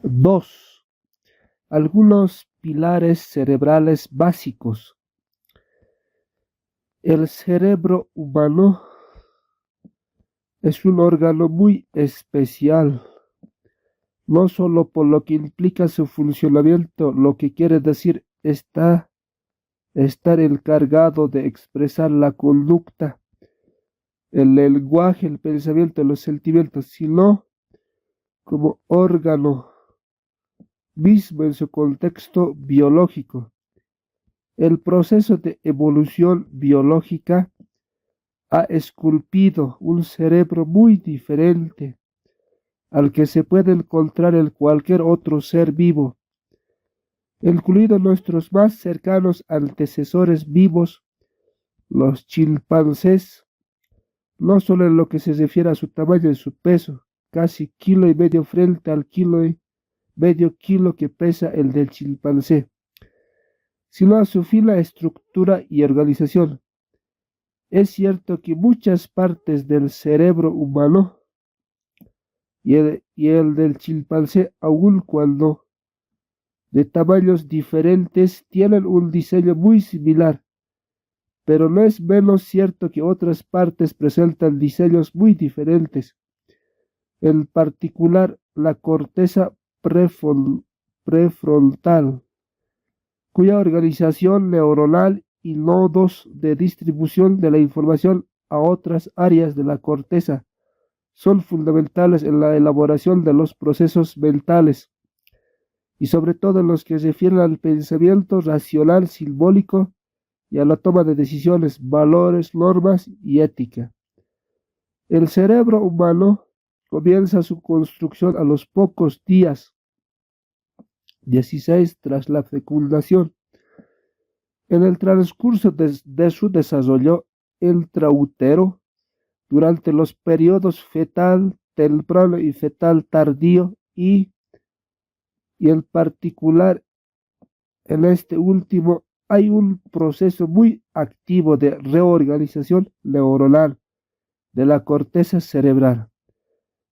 2. Algunos pilares cerebrales básicos. El cerebro humano es un órgano muy especial, no solo por lo que implica su funcionamiento, lo que quiere decir estar encargado de expresar la conducta, el lenguaje, el pensamiento, los sentimientos, sino como órgano mismo en su contexto biológico. El proceso de evolución biológica ha esculpido un cerebro muy diferente al que se puede encontrar en cualquier otro ser vivo, incluidos nuestros más cercanos antecesores vivos, los chimpancés, no solo en lo que se refiere a su tamaño y su peso, casi 1,5 kilos frente al medio kilo que pesa el del chimpancé, sino a su fina estructura y organización. Es cierto que muchas partes del cerebro humano y el del chimpancé, aun cuando de tamaños diferentes, tienen un diseño muy similar, pero no es menos cierto que otras partes presentan diseños muy diferentes, en particular la corteza prefrontal, cuya organización neuronal y nodos de distribución de la información a otras áreas de la corteza son fundamentales en la elaboración de los procesos mentales, y sobre todo en los que se refieren al pensamiento racional simbólico y a la toma de decisiones, valores, normas y ética. El cerebro humano comienza su construcción a los pocos días, 16 tras la fecundación. En el transcurso de su desarrollo intraútero, durante los periodos fetal temprano y fetal tardío y en particular en este último, hay un proceso muy activo de reorganización neuronal de la corteza cerebral.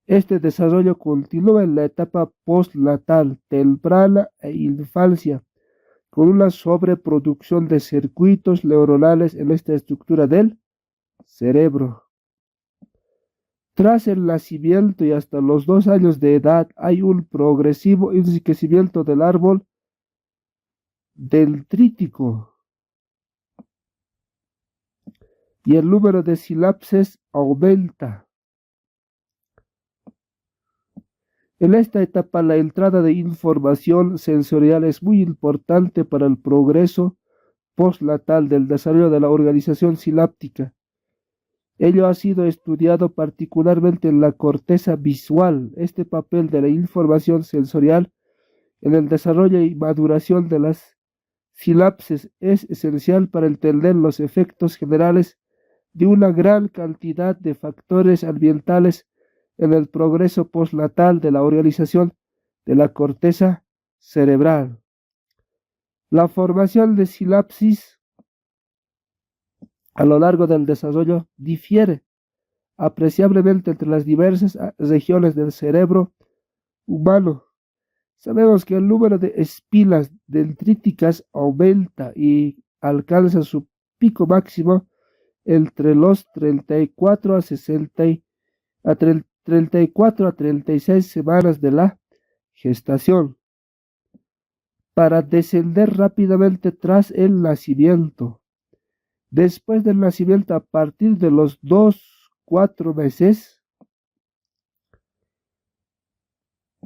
Este desarrollo continúa en la etapa postnatal, temprana e infancia, con una sobreproducción de circuitos neuronales en esta estructura del cerebro. Tras el nacimiento y hasta los 2 años de edad hay un progresivo enriquecimiento del árbol dendrítico y el número de sinapsis aumenta. En esta etapa la entrada de información sensorial es muy importante para el progreso postnatal del desarrollo de la organización sináptica. Ello ha sido estudiado particularmente en la corteza visual. Este papel de la información sensorial en el desarrollo y maduración de las sinapsis es esencial para entender los efectos generales de una gran cantidad de factores ambientales en el progreso postnatal de la organización de la corteza cerebral. La formación de sinapsis a lo largo del desarrollo difiere apreciablemente entre las diversas regiones del cerebro humano. Sabemos que el número de espinas dendríticas aumenta y alcanza su pico máximo entre los 34 a 36 semanas de la gestación, para descender rápidamente tras el nacimiento. Después del nacimiento, a partir de los 4 meses,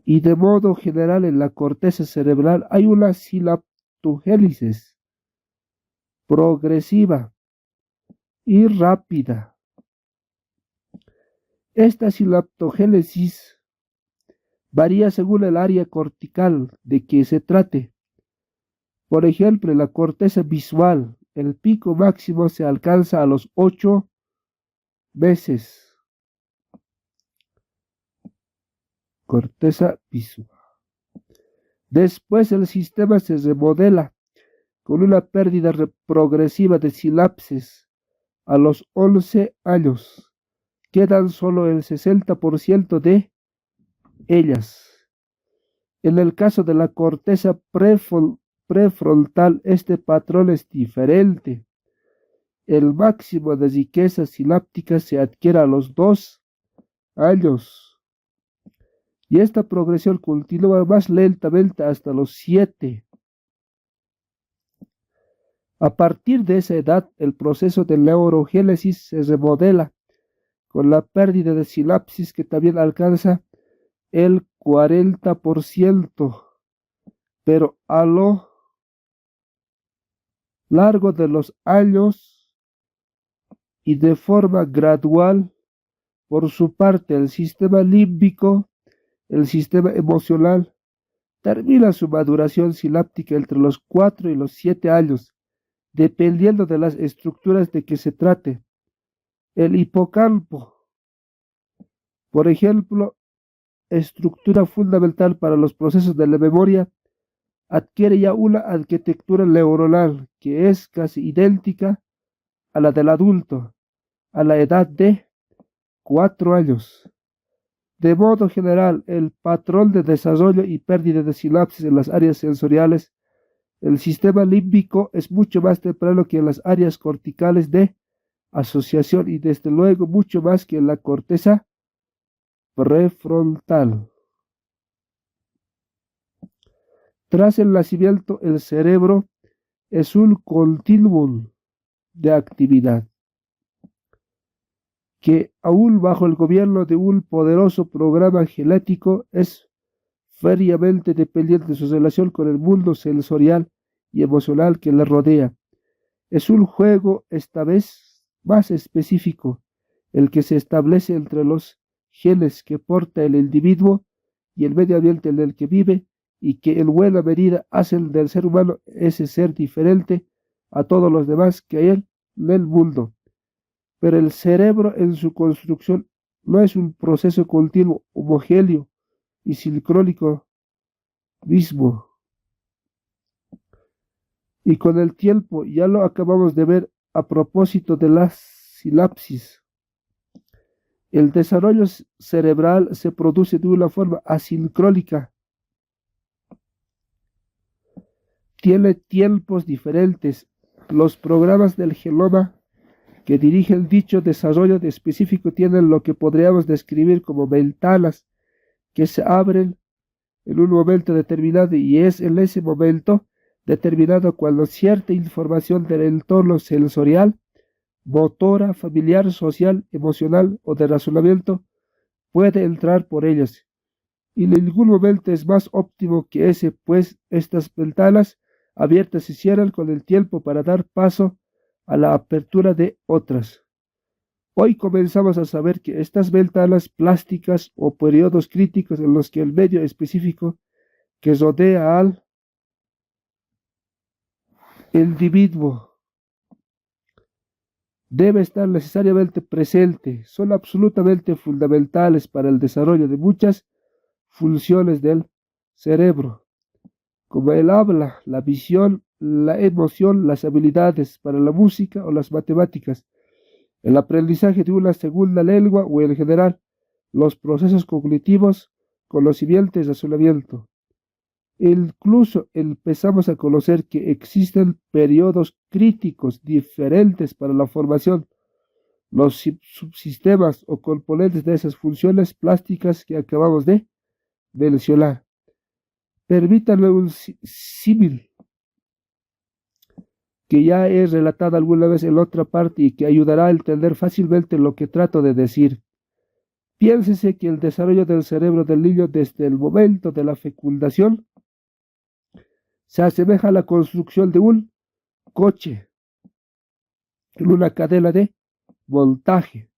y de modo general en la corteza cerebral hay una sinaptogénesis progresiva y rápida. Esta sinaptogénesis varía según el área cortical de que se trate. Por ejemplo, en la corteza visual, el pico máximo se alcanza a los 8 meses. Corteza visual. Después el sistema se remodela con una pérdida progresiva de sinapsis a los 11 años. Quedan solo el 60% de ellas. En el caso de la corteza prefrontal, este patrón es diferente. El máximo de riqueza sináptica se adquiere a los 2 años y esta progresión continúa más lentamente hasta los 7. A partir de esa edad, el proceso de neurogénesis se remodela con la pérdida de sinapsis que también alcanza el 40%, pero a lo largo de los años y de forma gradual. Por su parte, el sistema límbico, el sistema emocional, termina su maduración sináptica entre los 4 y los 7 años, dependiendo de las estructuras de que se trate. El hipocampo, por ejemplo, estructura fundamental para los procesos de la memoria, adquiere ya una arquitectura neuronal que es casi idéntica a la del adulto, a la edad de 4 años. De modo general, el patrón de desarrollo y pérdida de sinapsis en las áreas sensoriales, el sistema límbico es mucho más temprano que en las áreas corticales de asociación y desde luego mucho más que en la corteza prefrontal. Tras el nacimiento, el cerebro es un continuum de actividad que aún bajo el gobierno de un poderoso programa genético es feriamente dependiente de su relación con el mundo sensorial y emocional que le rodea. Es un juego esta vez más específico, el que se establece entre los genes que porta el individuo y el medio ambiente en el que vive y que en buena medida hacen del ser humano ese ser diferente a todos los demás que hay en el mundo. Pero el cerebro en su construcción no es un proceso continuo, homogéneo y sincrónico mismo. Y con el tiempo, ya lo acabamos de ver a propósito de la sinapsis, el desarrollo cerebral se produce de una forma asincrónica. Tiene tiempos diferentes. Los programas del genoma que dirigen dicho desarrollo específico tienen lo que podríamos describir como ventanas que se abren en un momento determinado y es en ese momento determinado cuando cierta información del entorno sensorial, motora, familiar, social, emocional o de razonamiento puede entrar por ellas. Y en ningún momento es más óptimo que ese, pues estas ventanas abiertas se cierran con el tiempo para dar paso a la apertura de otras. Hoy comenzamos a saber que estas ventanas plásticas o periodos críticos en los que el medio específico que rodea al individuo debe estar necesariamente presente, son absolutamente fundamentales para el desarrollo de muchas funciones del cerebro, como el habla, la visión, la emoción, las habilidades para la música o las matemáticas, el aprendizaje de una segunda lengua o en general los procesos cognitivos, conocimiento y razonamiento. Incluso empezamos a conocer que existen periodos críticos diferentes para la formación, los subsistemas o componentes de esas funciones plásticas que acabamos de mencionar. Permítanme un símil que ya he relatado alguna vez en otra parte y que ayudará a entender fácilmente lo que trato de decir. Piénsese que el desarrollo del cerebro del niño desde el momento de la fecundación se asemeja a la construcción de un coche en una cadena de montaje.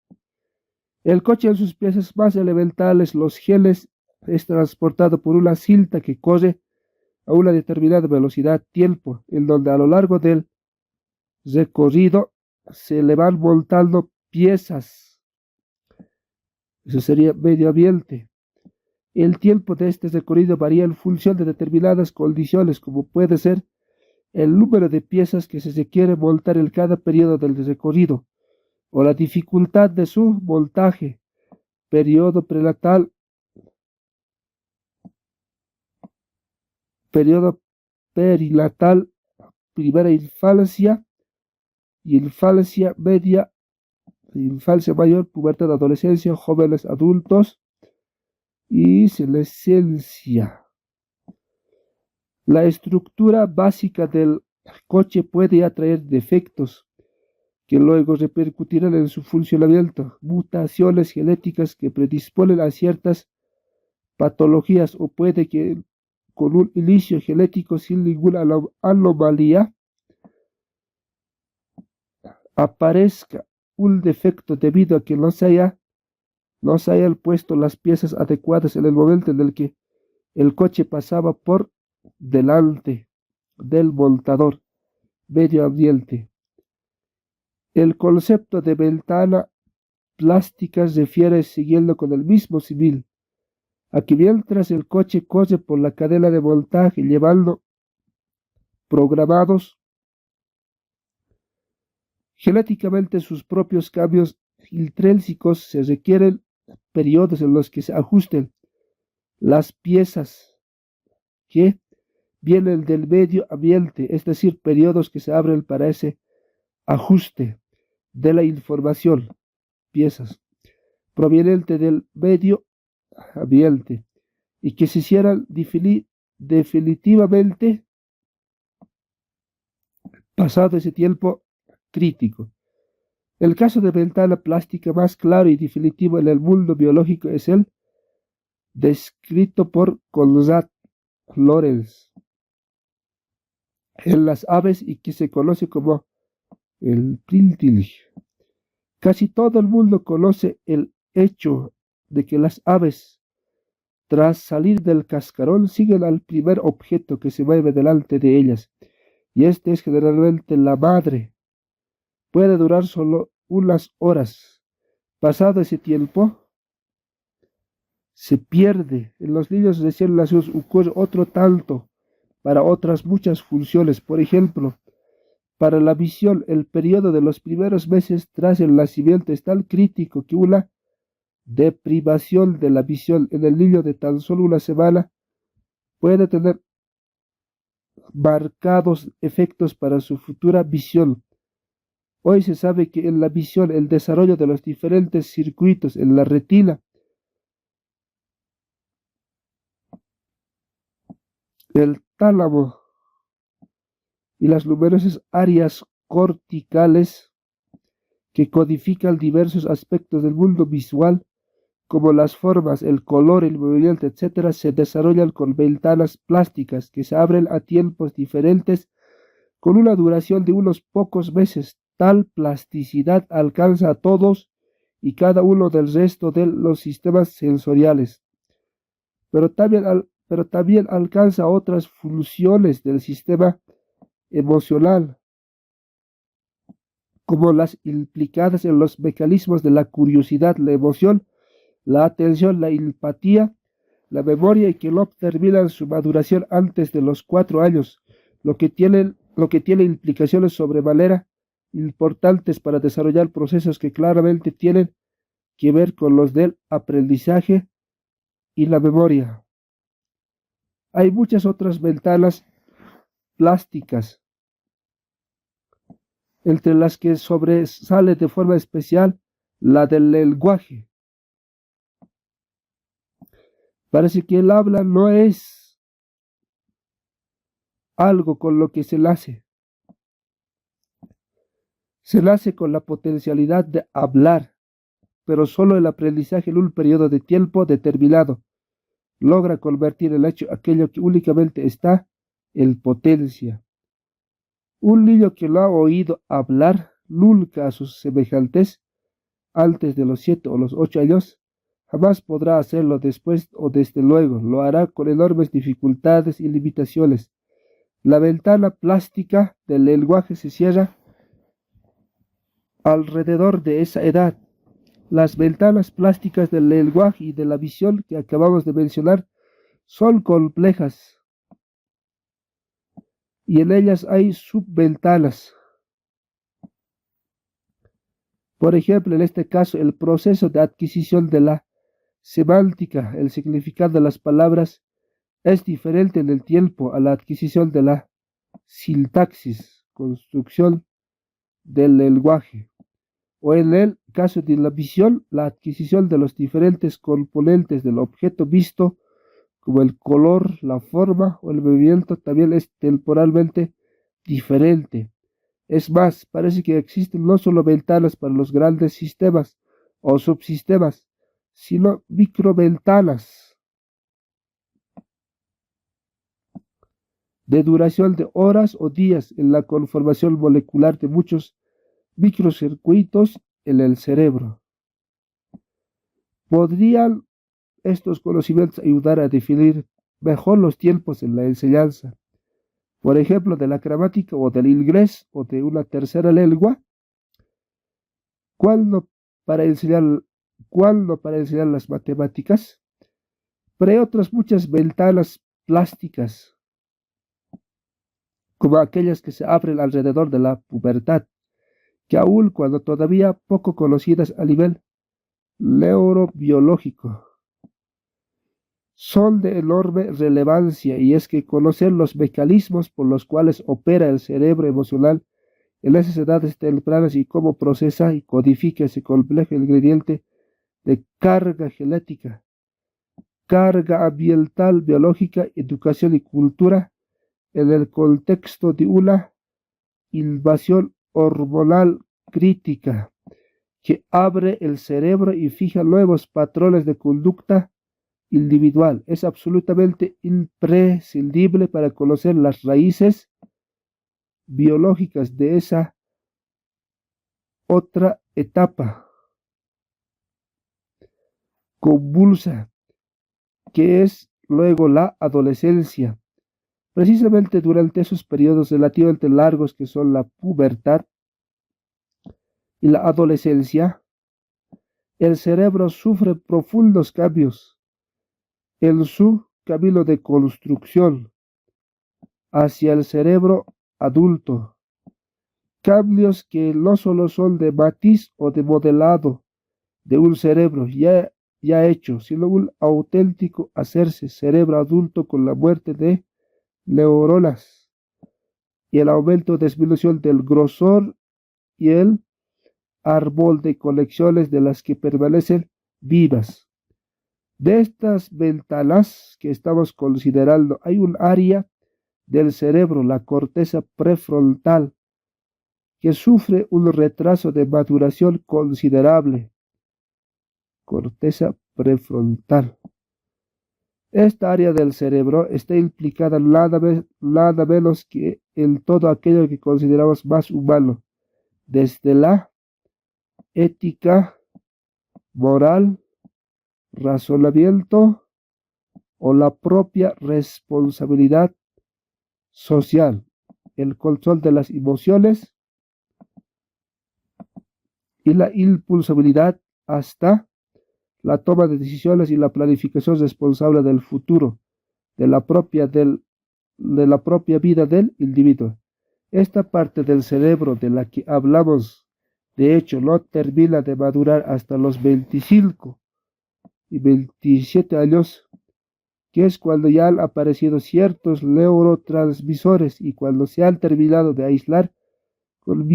El coche en sus piezas más elementales, los genes, es transportado por una cinta que corre a una determinada velocidad, tiempo, en donde a lo largo del recorrido se le van montando piezas. Eso sería medio ambiente. El tiempo de este recorrido varía en función de determinadas condiciones, como puede ser el número de piezas que se requiere montar en cada periodo del recorrido, o la dificultad de su montaje, periodo prenatal, periodo perinatal, primera infancia y infancia media, infancia mayor, pubertad, adolescencia, jóvenes adultos y adolescencia. La estructura básica del coche puede atraer defectos que luego repercutirán en su funcionamiento, mutaciones genéticas que predisponen a ciertas patologías o puede que con un inicio genético sin ninguna anomalía aparezca un defecto debido a que no se hayan puesto las piezas adecuadas en el momento en el que el coche pasaba por delante del montador medio ambiente. El concepto de ventana plástica refiere, siguiendo con el mismo símil, a que mientras el coche corre por la cadena de montaje llevando programados genéticamente sus propios cambios intrínsecos, se requieren periodos en los que se ajusten las piezas que vienen del medio ambiente, es decir, periodos que se abren para ese ajuste de la información, piezas proveniente del medio ambiente y que se cierran definitivamente pasado ese tiempo crítico. El caso de ventana plástica más claro y definitivo en el mundo biológico es el descrito por Konrad Lorenz en las aves y que se conoce como el Printil. Casi todo el mundo conoce el hecho de que las aves, tras salir del cascarón, siguen al primer objeto que se mueve delante de ellas, y este es generalmente la madre. Puede durar solo unas horas. Pasado ese tiempo, se pierde. En los niños recién nacidos ocurre otro tanto para otras muchas funciones. Por ejemplo, para la visión, el periodo de los primeros meses tras el nacimiento es tan crítico que una deprivación de la visión en el niño de tan solo una semana puede tener marcados efectos para su futura visión. Hoy se sabe que en la visión el desarrollo de los diferentes circuitos en la retina, el tálamo y las numerosas áreas corticales que codifican diversos aspectos del mundo visual, como las formas, el color, el movimiento, etc., se desarrollan con ventanas plásticas que se abren a tiempos diferentes con una duración de unos pocos meses. Tal plasticidad alcanza a todos y cada uno del resto de los sistemas sensoriales, pero también alcanza otras funciones del sistema emocional, como las implicadas en los mecanismos de la curiosidad, la emoción, la atención, la empatía, la memoria y que no terminan su maduración antes de los 4 años, lo que tiene implicaciones sobremanera importantes para desarrollar procesos que claramente tienen que ver con los del aprendizaje y la memoria. Hay muchas otras ventanas plásticas, entre las que sobresale de forma especial la del lenguaje. Parece que el habla no es algo con lo que se nace. Se nace con la potencialidad de hablar, pero solo el aprendizaje en un periodo de tiempo determinado logra convertir el hecho aquello que únicamente está en potencia. Un niño que lo ha oído hablar nunca a sus semejantes antes de los 7 o los 8 años, jamás podrá hacerlo después o desde luego lo hará con enormes dificultades y limitaciones. La ventana plástica del lenguaje se cierra alrededor de esa edad. Las ventanas plásticas del lenguaje y de la visión que acabamos de mencionar son complejas y en ellas hay subventanas. Por ejemplo, en este caso, el proceso de adquisición de la semántica, el significado de las palabras, es diferente en el tiempo a la adquisición de la sintaxis, construcción del lenguaje, o en el caso de la visión, la adquisición de los diferentes componentes del objeto visto, como el color, la forma o el movimiento, también es temporalmente diferente. Es más, parece que existen no solo ventanas para los grandes sistemas o subsistemas, sino microventanas de duración de horas o días en la conformación molecular de muchos microcircuitos en el cerebro. ¿Podrían estos conocimientos ayudar a definir mejor los tiempos en la enseñanza, por ejemplo, de la gramática o del inglés o de una tercera lengua? ¿Cuándo para enseñar, ¿Cuándo para enseñar las matemáticas? Pero hay otras muchas ventanas plásticas, como aquellas que se abren alrededor de la pubertad, que aun cuando todavía poco conocidas a nivel neurobiológico, son de enorme relevancia, y es que conocer los mecanismos por los cuales opera el cerebro emocional en esas edades tempranas y cómo procesa y codifica ese complejo ingrediente de carga genética, carga ambiental, biológica, educación y cultura en el contexto de una invasión hormonal crítica que abre el cerebro y fija nuevos patrones de conducta individual. Es absolutamente imprescindible para conocer las raíces biológicas de esa otra etapa convulsa que es luego la adolescencia. Precisamente durante esos periodos relativamente largos que son la pubertad y la adolescencia, el cerebro sufre profundos cambios en su camino de construcción hacia el cerebro adulto. Cambios que no solo son de matiz o de modelado de un cerebro ya hecho, sino un auténtico hacerse cerebro adulto con la muerte de neuronas y el aumento o disminución del grosor y el árbol de conexiones de las que permanecen vivas. De estas ventanas que estamos considerando, hay un área del cerebro, la corteza prefrontal, que sufre un retraso de maduración considerable. Corteza prefrontal. Esta área del cerebro está implicada nada menos que en todo aquello que consideramos más humano, desde la ética, moral, razonamiento o la propia responsabilidad social, el control de las emociones y la impulsabilidad hasta la toma de decisiones y la planificación responsable del futuro, de la propia vida del individuo. Esta parte del cerebro de la que hablamos, de hecho, no termina de madurar hasta los 25 y 27 años, que es cuando ya han aparecido ciertos neurotransmisores y cuando se han terminado de aislar con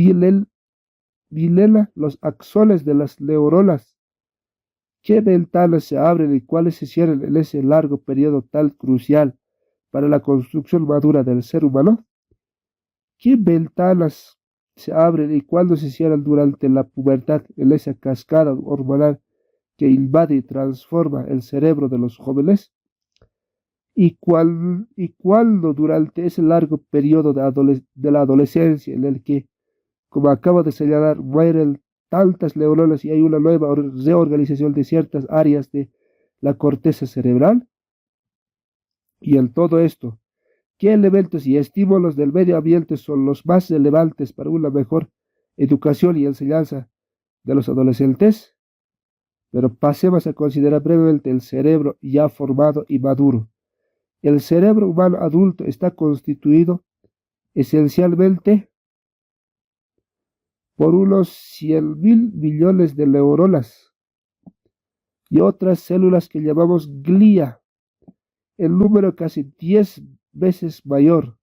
los axones de las neuronas. ¿Qué ventanas se abren y cuáles se cierran en ese largo periodo tan crucial para la construcción madura del ser humano? ¿Qué ventanas se abren y cuándo se cierran durante la pubertad en esa cascada hormonal que invade y transforma el cerebro de los jóvenes? ¿Y cuándo durante ese largo periodo de la adolescencia en el que, como acabo de señalar, mueren tantas neuronas y hay una nueva reorganización de ciertas áreas de la corteza cerebral? Y en todo esto, ¿qué elementos y estímulos del medio ambiente son los más relevantes para una mejor educación y enseñanza de los adolescentes? Pero pasemos a considerar brevemente el cerebro ya formado y maduro. El cerebro humano adulto está constituido esencialmente por unos 100.000 millones de neuronas y otras células que llamamos glía, el número casi 10 veces mayor,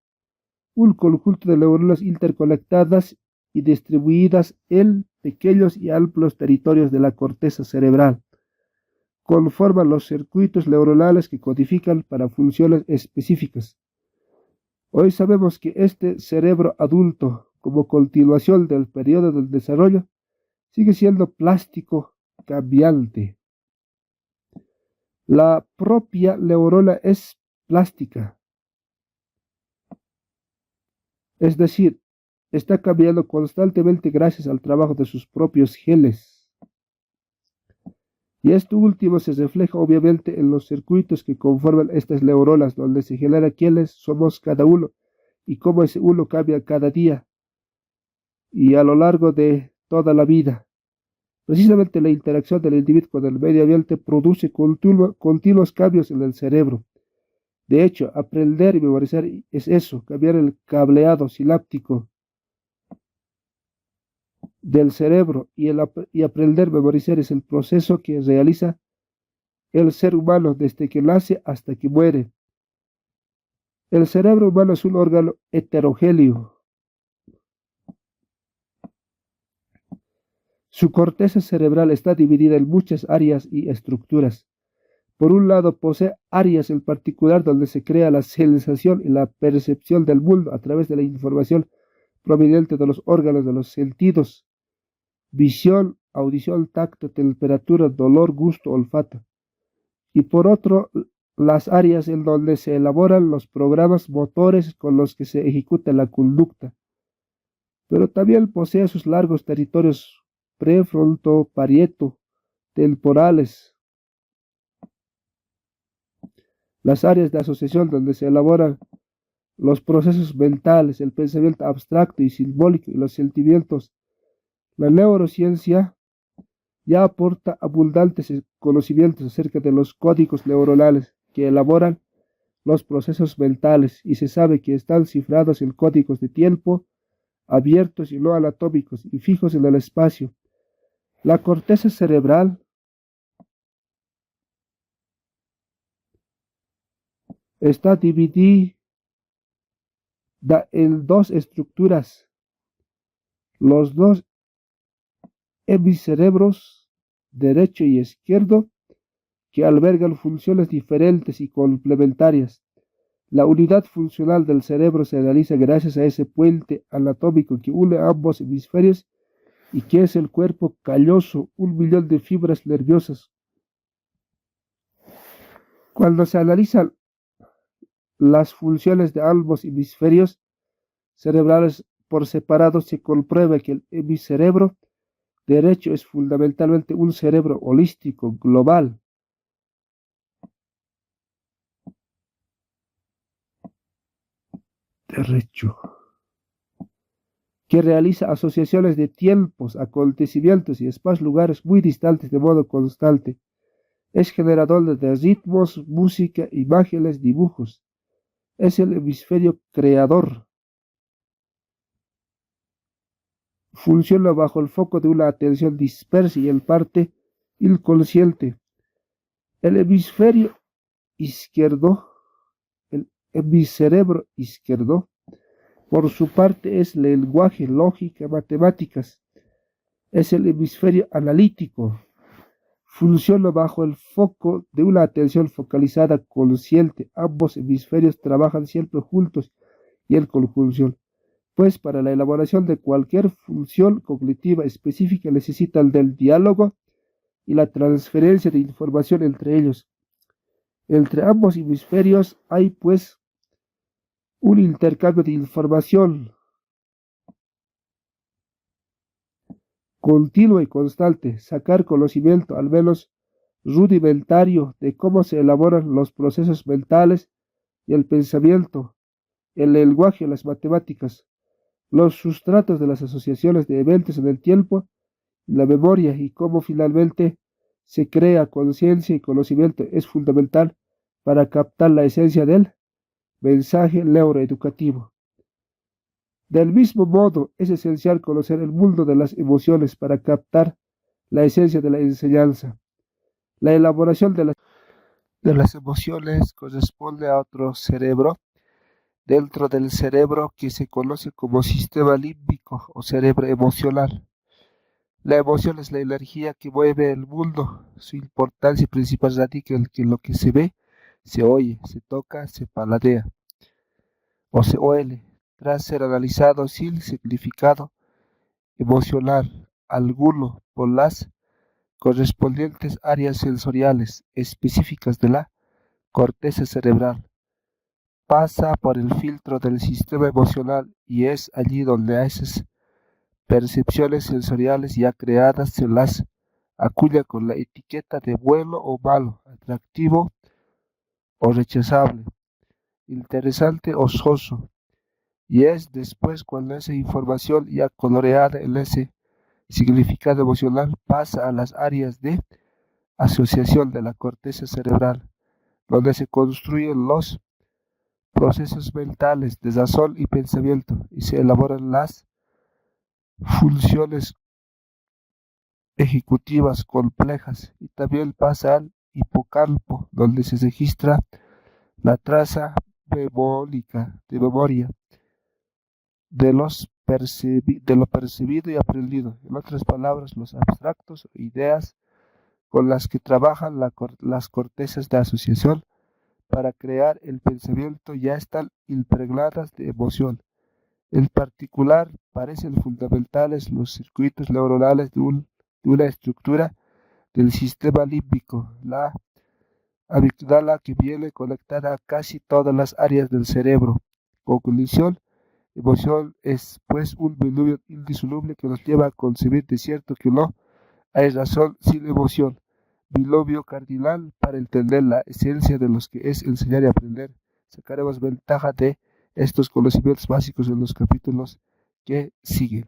un conjunto de neuronas interconectadas y distribuidas en pequeños y amplios territorios de la corteza cerebral. Conforman los circuitos neuronales que codifican para funciones específicas. Hoy sabemos que este cerebro adulto, como continuación del periodo del desarrollo, sigue siendo plástico, cambiante. La propia neurona es plástica, es decir, está cambiando constantemente gracias al trabajo de sus propios genes. Y esto último se refleja obviamente en los circuitos que conforman estas neuronas, donde se genera quiénes somos cada uno y cómo ese uno cambia cada día y a lo largo de toda la vida. Precisamente la interacción del individuo con el medio ambiente produce continuos cambios en el cerebro. De hecho, aprender y memorizar es eso, cambiar el cableado sináptico del cerebro y aprender a memorizar es el proceso que realiza el ser humano desde que nace hasta que muere. El cerebro humano es un órgano heterogéneo. Su corteza cerebral está dividida en muchas áreas y estructuras. Por un lado, posee áreas en particular donde se crea la sensación y la percepción del mundo a través de la información proveniente de los órganos de los sentidos: visión, audición, tacto, temperatura, dolor, gusto, olfato. Y por otro, las áreas en donde se elaboran los programas motores con los que se ejecuta la conducta. Pero también posee sus largos territorios prefronto, parieto, temporales, las áreas de asociación donde se elaboran los procesos mentales, el pensamiento abstracto y simbólico y los sentimientos. La neurociencia ya aporta abundantes conocimientos acerca de los códigos neuronales que elaboran los procesos mentales, y se sabe que están cifrados en códigos de tiempo, abiertos y no anatómicos y fijos en el espacio. La corteza cerebral está dividida en dos estructuras: los dos hemisferios derecho y izquierdo, que albergan funciones diferentes y complementarias. La unidad funcional del cerebro se realiza gracias a ese puente anatómico que une ambos hemisferios y que es el cuerpo calloso, 1 millón de fibras nerviosas. Cuando se analizan las funciones de ambos hemisferios cerebrales por separado, se comprueba que el hemisferio derecho es fundamentalmente un cerebro holístico, global. Derecho, que realiza asociaciones de tiempos, acontecimientos y espacios-lugares muy distantes de modo constante. Es generador de ritmos, música, imágenes, dibujos. Es el hemisferio creador. Funciona bajo el foco de una atención dispersa y en parte inconsciente. El hemisferio izquierdo, el hemiscerebro izquierdo, por su parte, es lenguaje, lógica, matemáticas. Es el hemisferio analítico. Funciona bajo el foco de una atención focalizada consciente. Ambos hemisferios trabajan siempre juntos y en conjunción, pues para la elaboración de cualquier función cognitiva específica necesitan del diálogo y la transferencia de información entre ellos. Entre ambos hemisferios hay, pues, un intercambio de información continuo y constante, sacar conocimiento, al menos rudimentario, de cómo se elaboran los procesos mentales y el pensamiento, el lenguaje y las matemáticas, los sustratos de las asociaciones de eventos en el tiempo, la memoria, y cómo finalmente se crea conciencia y conocimiento, es fundamental para captar la esencia del mensaje neuroeducativo. Del mismo modo, es esencial conocer el mundo de las emociones para captar la esencia de la enseñanza. La elaboración de las de las emociones corresponde a otro cerebro dentro del cerebro que se conoce como sistema límbico o cerebro emocional. La emoción es la energía que mueve el mundo. Su importancia principal radica en que lo que se ve, se oye, se toca, se paladea o se huele, tras ser analizado sin significado emocional alguno por las correspondientes áreas sensoriales específicas de la corteza cerebral. Pasa por el filtro del sistema emocional y es allí donde esas percepciones sensoriales ya creadas se las acuña con la etiqueta de bueno o malo, atractivo o rechazable, interesante o soso, y es después cuando esa información ya coloreada en ese significado emocional pasa a las áreas de asociación de la corteza cerebral, donde se construyen los procesos mentales de razón y pensamiento y se elaboran las funciones ejecutivas complejas, y también pasa al hipocampo, donde se registra la traza memórica de memoria de lo percibido y aprendido. En otras palabras, los abstractos o ideas con las que trabajan las cortezas de asociación para crear el pensamiento ya están impregnadas de emoción. En particular, parecen fundamentales los circuitos neuronales de una estructura del sistema límbico, la amígdala, que viene conectada a casi todas las áreas del cerebro. Conclusión: emoción es pues un binomio indisoluble que nos lleva a concebir de cierto que no hay razón sin emoción, binomio cardinal para entender la esencia de lo que es enseñar y aprender. Sacaremos ventaja de estos conocimientos básicos en los capítulos que siguen.